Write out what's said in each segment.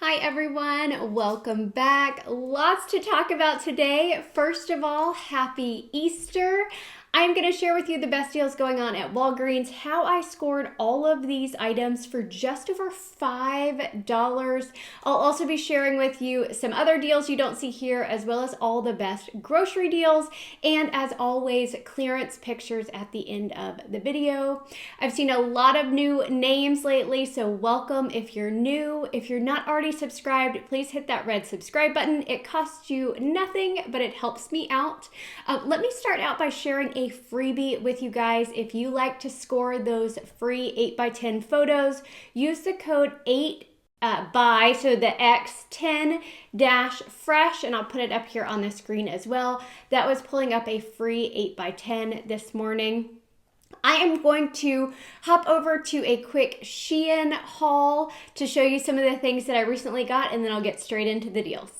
Hi everyone, welcome back. Lots to talk about today. First of all, happy Easter. I'm going to share with you the best deals going on at Walgreens, how I scored all of these items for just over $5. I'll also be sharing with you some other deals you don't see here, as well as all the best grocery deals, and as always, clearance pictures at the end of the video. I've seen a lot of new names lately, so welcome if you're new. If you're not already subscribed, please hit that red subscribe button. It costs you nothing, but it helps me out. Let me start out by sharing a freebie with you guys. If you like to score those free 8x10 photos, use the code 8BUY, so the X10-fresh, and I'll put it up here on the screen as well. That was pulling up a free 8x10 this morning. I am going to hop over to a quick SHEIN haul to show you some of the things that I recently got, and then I'll get straight into the deals.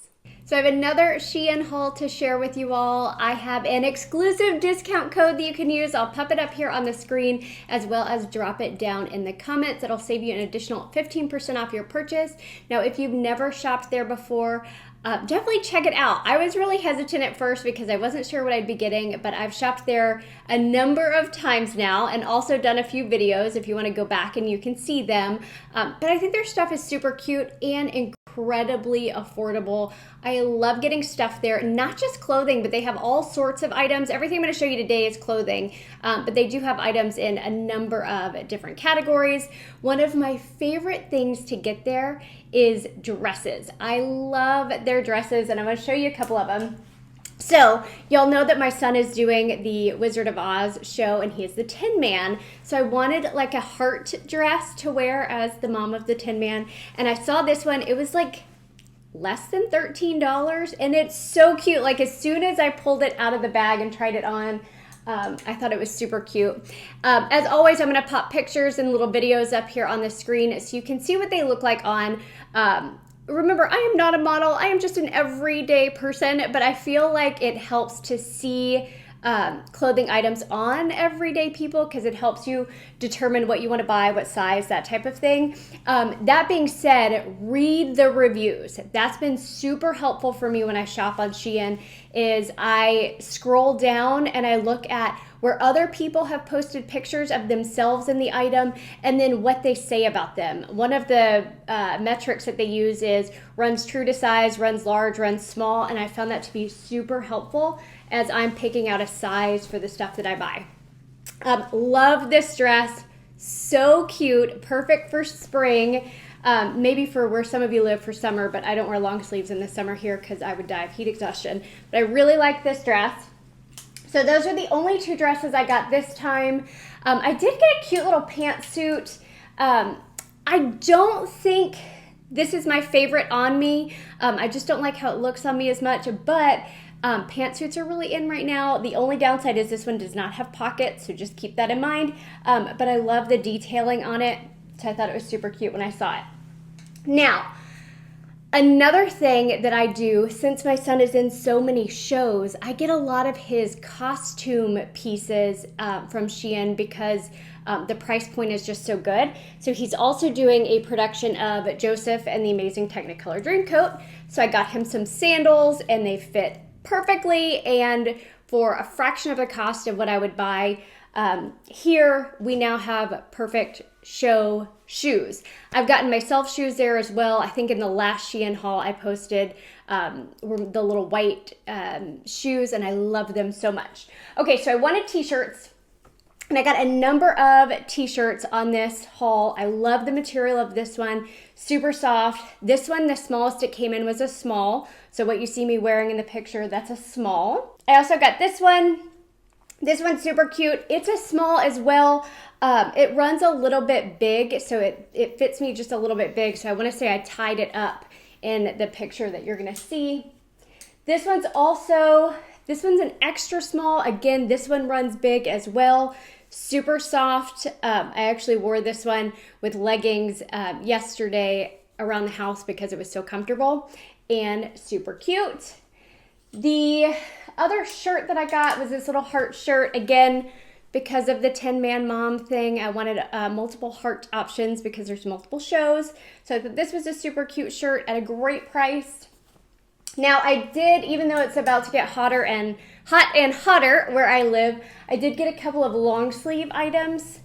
So I have another SHEIN haul to share with you all. I have an exclusive discount code that you can use. I'll pop it up here on the screen, as well as drop it down in the comments. It'll save you an additional 15% off your purchase. Now, if you've never shopped there before, definitely check it out. I was really hesitant at first because I wasn't sure what I'd be getting, but I've shopped there a number of times now and also done a few videos if you want to go back and you can see them. But I think their stuff is super cute and incredibly affordable. I love getting stuff there, not just clothing, but they have all sorts of items. Everything I'm going to show you today is clothing, but they do have items in a number of different categories. One of my favorite things to get there is dresses. I love their dresses, and I'm going to show you a couple of them. So y'all know that my son is doing the Wizard of Oz show, and he is the Tin Man. So I wanted like a heart dress to wear as the mom of the Tin Man, and I saw this one. It was like less than $13, and it's so cute. Like as soon as I pulled it out of the bag and tried it on, I thought it was super cute. As always, I'm going to pop pictures and little videos up here on the screen so you can see what they look like on. Remember, I am not a model. I am just an everyday person, but I feel like it helps to see clothing items on everyday people because it helps you determine what you want to buy, what size, that type of thing. That being said, read the reviews. That's been super helpful for me when I shop on SHEIN. Is I scroll down and I look at where other people have posted pictures of themselves in the item and then what they say about them. One of the metrics that they use is runs true to size, runs large, runs small, and I found that to be super helpful as I'm picking out a size for the stuff that I buy. Love this dress, so cute, perfect for spring, maybe for where some of you live for summer, but I don't wear long sleeves in the summer here because I would die of heat exhaustion. But I really like this dress. So those are the only two dresses I got this time. I did get a cute little pantsuit. I don't think this is my favorite on me. I just don't like how it looks on me as much, but pantsuits are really in right now. The only downside is this one does not have pockets, so just keep that in mind. But I love the detailing on it, so I thought it was super cute when I saw it. Now, another thing that I do, since my son is in so many shows, I get a lot of his costume pieces from SHEIN because the price point is just so good. So he's also doing a production of Joseph and the Amazing Technicolor Dreamcoat. So I got him some sandals, and they fit perfectly and for a fraction of the cost of what I would buy. Here we now have perfect show shoes. I've gotten myself shoes there as well. I think in the last SHEIN haul I posted were the little white shoes, and I love them so much. Okay, so I wanted t-shirts, and I got a number of t-shirts on this haul. I love the material of this one, super soft. This one, the smallest it came in was a small. So what you see me wearing in the picture, that's a small. I also got this one. This one's super cute. It's a small as well. It runs a little bit big, so it fits me just a little bit big. So I want to say I tied it up in the picture that you're going to see. This one's an extra small. Again, this one runs big as well. Super soft. I actually wore this one with leggings yesterday around the house because it was so comfortable and super cute. The other shirt that I got was this little heart shirt. Again, because of the 10-man mom thing. I wanted multiple heart options because there's multiple shows. So I thought this was a super cute shirt at a great price. Now I did, even though it's about to get hot and hotter where I live, I did get a couple of long sleeve items.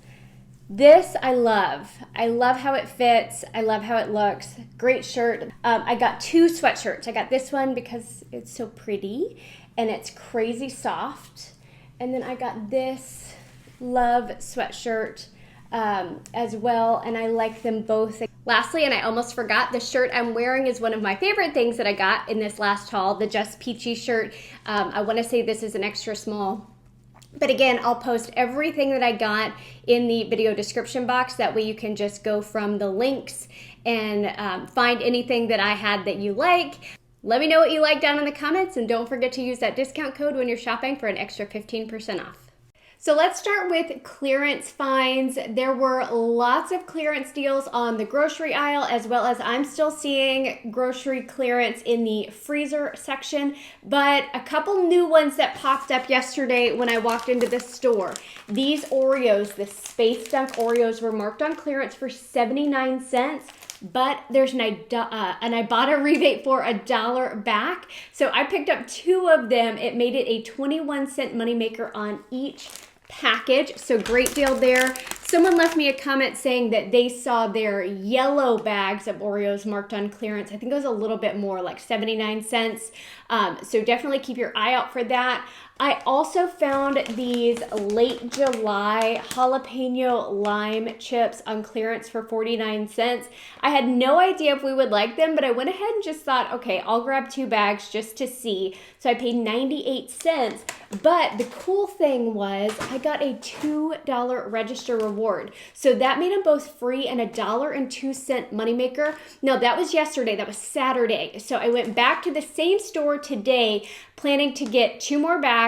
This I love. I love how it fits. I love how it looks. Great shirt. I got 2 sweatshirts. I got this one because it's so pretty and it's crazy soft. And then I got this love sweatshirt as well, and I like them both. Lastly, and I almost forgot, the shirt I'm wearing is one of my favorite things that I got in this last haul, the Just Peachy shirt. I want to say this is an extra small. But again, I'll post everything that I got in the video description box. That way you can just go from the links and find anything that I had that you like. Let me know what you like down in the comments, and don't forget to use that discount code when you're shopping for an extra 15% off. So let's start with clearance finds. There were lots of clearance deals on the grocery aisle, as well as I'm still seeing grocery clearance in the freezer section, but a couple new ones that popped up yesterday when I walked into the store. These Oreos, the Space Dunk Oreos, were marked on clearance for 79 cents. But there's an Ibotta rebate for $1 back. So I picked up 2 of them. It made it a 21-cent moneymaker on each package. So great deal there. Someone left me a comment saying that they saw their yellow bags of Oreos marked on clearance. I think it was a little bit more, like 79 cents. So definitely keep your eye out for that. I also found these late July jalapeno lime chips on clearance for 49 cents. I had no idea if we would like them, but I went ahead and just thought, okay, I'll grab 2 bags just to see. So I paid 98 cents. But the cool thing was I got a $2 register reward. So that made them both free and $1.02 moneymaker. No, that was yesterday. That was Saturday. So I went back to the same store today, planning to get 2 more bags,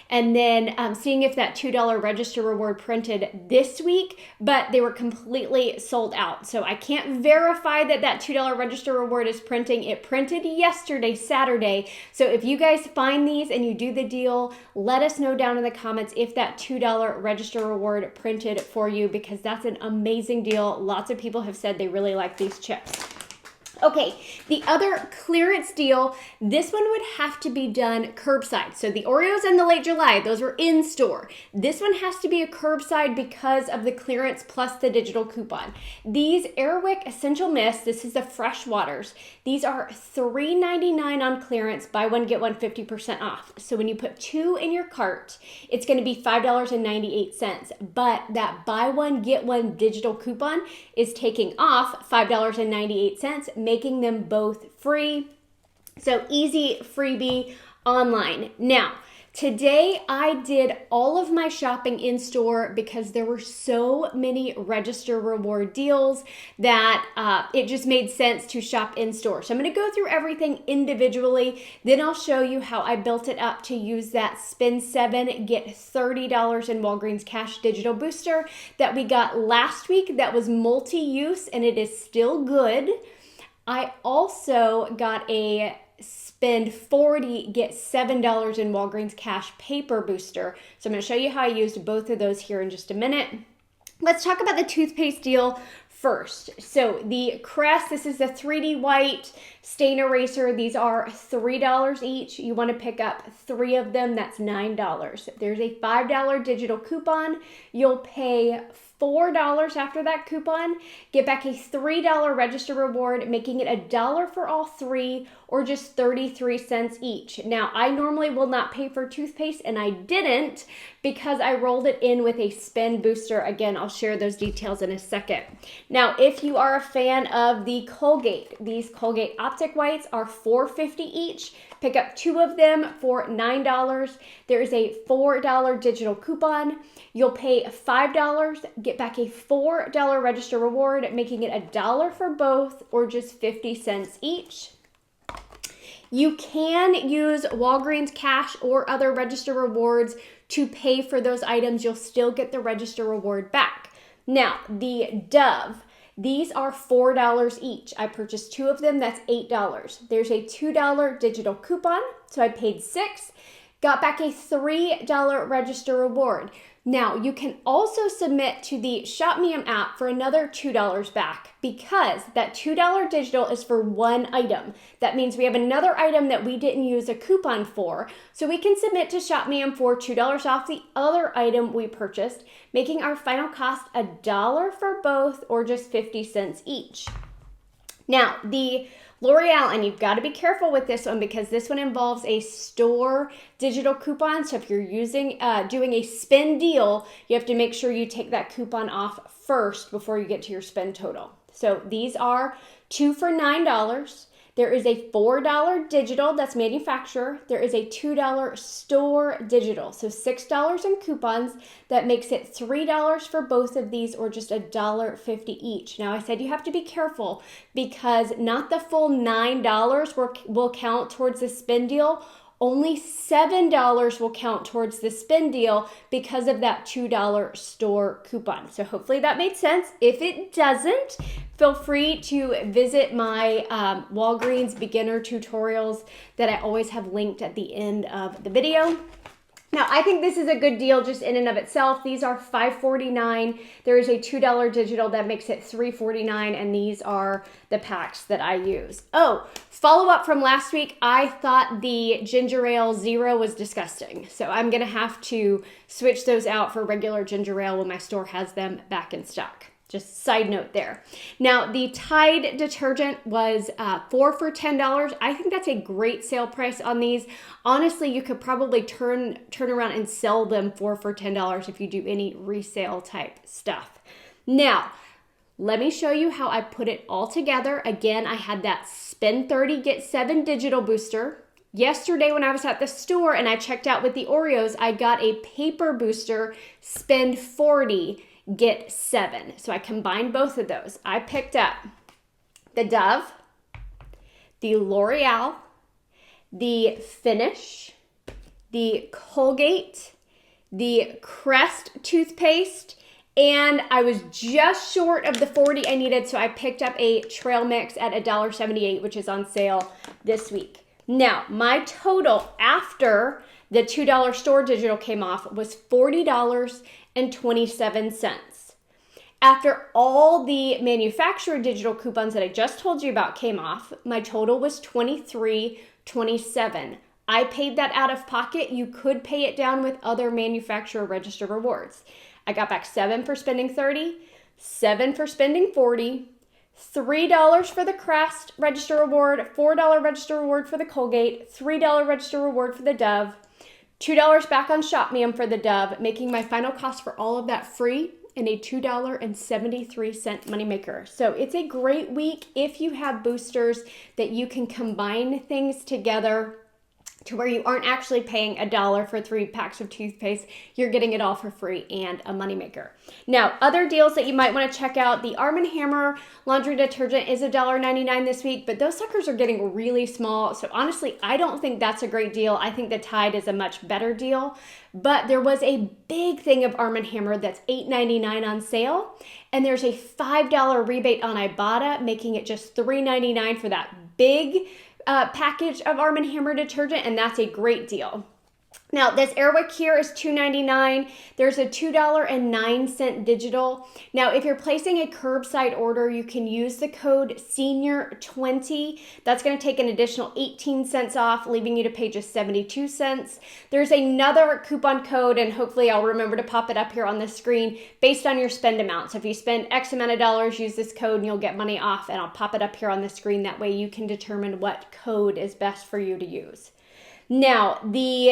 and then seeing if that $2 register reward printed this week, but they were completely sold out. So I can't verify that that $2 register reward is printing. It printed yesterday, Saturday. So if you guys find these and you do the deal, let us know down in the comments if that $2 register reward printed for you, because that's an amazing deal. Lots of people have said they really like these chips. Okay, the other clearance deal, this one would have to be done curbside. So the Oreos and the late July, those were in store. This one has to be a curbside because of the clearance plus the digital coupon. These Airwick Essential Mist, this is the fresh waters. These are $3.99 on clearance, buy one, get one 50% off. So when you put 2 in your cart, it's gonna be $5.98. But that buy one, get one digital coupon is taking off $5.98, making them both free. So easy freebie online. Now, today I did all of my shopping in store because there were so many register reward deals that it just made sense to shop in store. So I'm going to go through everything individually. Then I'll show you how I built it up to use that spend 7, get $30 in Walgreens cash digital booster that we got last week that was multi-use and it is still good. I also got a spend 40, get $7 in Walgreens cash paper booster. So I'm going to show you how I used both of those here in just a minute. Let's talk about the toothpaste deal first. So the Crest, this is the 3D white stain eraser. These are $3 each. You want to pick up 3 of them. That's $9. There's a $5 digital coupon. You'll pay $4 after that coupon, get back a $3 register reward, making it $1 for all 3 or just 33 cents each. Now, I normally will not pay for toothpaste, and I didn't because I rolled it in with a spend booster. Again, I'll share those details in a second. Now, if you are a fan of the Colgate, these Colgate Optic Whites are $4.50 each. Pick up 2 of them for $9. There is a $4 digital coupon. You'll pay $5, get back a $4 register reward, making it $1 for both or just 50 cents each. You can use Walgreens cash or other register rewards to pay for those items. You'll still get the register reward back. Now, the Dove, these are $4 each. I purchased 2 of them, that's $8. There's a $2 digital coupon, so I paid $6. got back a $3 register reward. Now, you can also submit to the Shop Me app for another $2 back because that $2 digital is for one item. That means we have another item that we didn't use a coupon for, so we can submit to Shop Me for $2 off the other item we purchased, making our final cost $1 for both or just 50 cents each. Now, the L'Oreal, and you've got to be careful with this one because this one involves a store digital coupon. So if you're doing a spend deal, you have to make sure you take that coupon off first before you get to your spend total. So these are 2 for $9. There is a $4 digital that's manufacturer. There is a $2 store digital. So $6 in coupons. That makes it $3 for both of these or just $1.50 each. Now I said you have to be careful because not the full $9 will count towards the spend deal. Only $7 will count towards the spend deal because of that $2 store coupon. So hopefully that made sense. If it doesn't, feel free to visit my Walgreens beginner tutorials that I always have linked at the end of the video. Now, I think this is a good deal just in and of itself. These are $5.49. There is a $2 digital that makes it $3.49, and these are the packs that I use. Oh, follow up from last week, I thought the ginger ale zero was disgusting. So I'm going to have to switch those out for regular ginger ale when my store has them back in stock. Just side note there. Now, the Tide detergent was 4 for $10. I think that's a great sale price on these. Honestly, you could probably turn around and sell them 4 for $10 if you do any resale type stuff. Now, let me show you how I put it all together. Again, I had that spend 30, get 7 digital booster. Yesterday when I was at the store and I checked out with the Oreos, I got a paper booster, spend 40, get 7. So I combined both of those. I picked up the Dove, the L'Oreal, the Finish, the Colgate, the Crest toothpaste, and I was just short of the 40 I needed, so I picked up a trail mix at $1.78, which is on sale this week. Now, my total after the $2 store digital came off was $40.27. After all the manufacturer digital coupons that I just told you about came off, my total was $23.27. I paid that out of pocket. You could pay it down with other manufacturer registered rewards. I got back 7 for spending 30, 7 for spending 40, $3 for the Crest register reward, $4 register reward for the Colgate, $3 register reward for the Dove, $2 back on Shop Me for the Dove, making my final cost for all of that free and a $2.73 moneymaker. So it's a great week if you have boosters that you can combine things together to where you aren't actually paying $1 for 3 packs of toothpaste. You're getting it all for free and a moneymaker. Now, other deals that you might want to check out, the Arm & Hammer laundry detergent is $1.99 this week, but those suckers are getting really small. So honestly, I don't think that's a great deal. I think the Tide is a much better deal. But there was a big thing of Arm & Hammer that's $8.99 on sale. And there's a $5 rebate on Ibotta, making it just $3.99 for that big package of Arm & Hammer detergent, and that's a great deal. Now, this Airwick here is $2.99. There's a $2.09 digital. Now, if you're placing a curbside order, you can use the code SENIOR20. That's going to take an additional 18 cents off, leaving you to pay just 72 cents. There's another coupon code, and hopefully I'll remember to pop it up here on the screen, based on your spend amount. So if you spend X amount of dollars, use this code and you'll get money off, and I'll pop it up here on the screen. That way you can determine what code is best for you to use. Now, the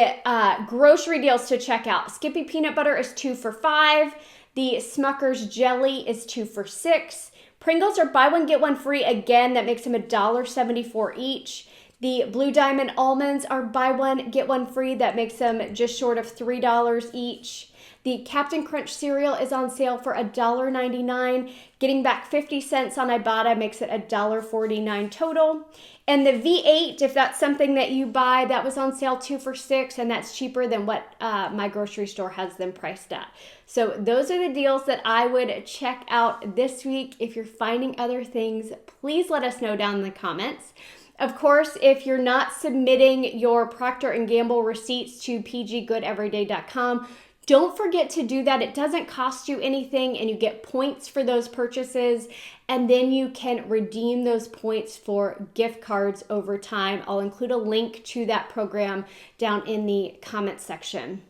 grocery deals to check out. Skippy peanut butter is 2 for $5. The Smucker's jelly is 2 for $6. Pringles are buy one, get one free. Again, that makes them $1.74 each. The Blue Diamond almonds are buy one, get one free. That makes them just short of $3 each. The Captain Crunch cereal is on sale for $1.99. Getting back 50 cents on Ibotta makes it $1.49 total. And the V8, if that's something that you buy, that was on sale 2 for $6, and that's cheaper than what my grocery store has them priced at. So those are the deals that I would check out this week. If you're finding other things, please let us know down in the comments. Of course, if you're not submitting your Procter & Gamble receipts to pggoodeveryday.com, don't forget to do that. It doesn't cost you anything and you get points for those purchases, and then you can redeem those points for gift cards over time. I'll include a link to that program down in the comments section.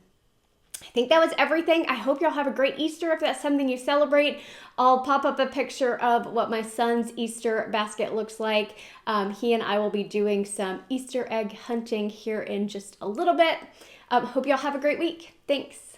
I think that was everything. I hope y'all have a great Easter if that's something you celebrate. I'll pop up a picture of what my son's Easter basket looks like. He and I will be doing some Easter egg hunting here in just a little bit. Hope y'all have a great week. Thanks.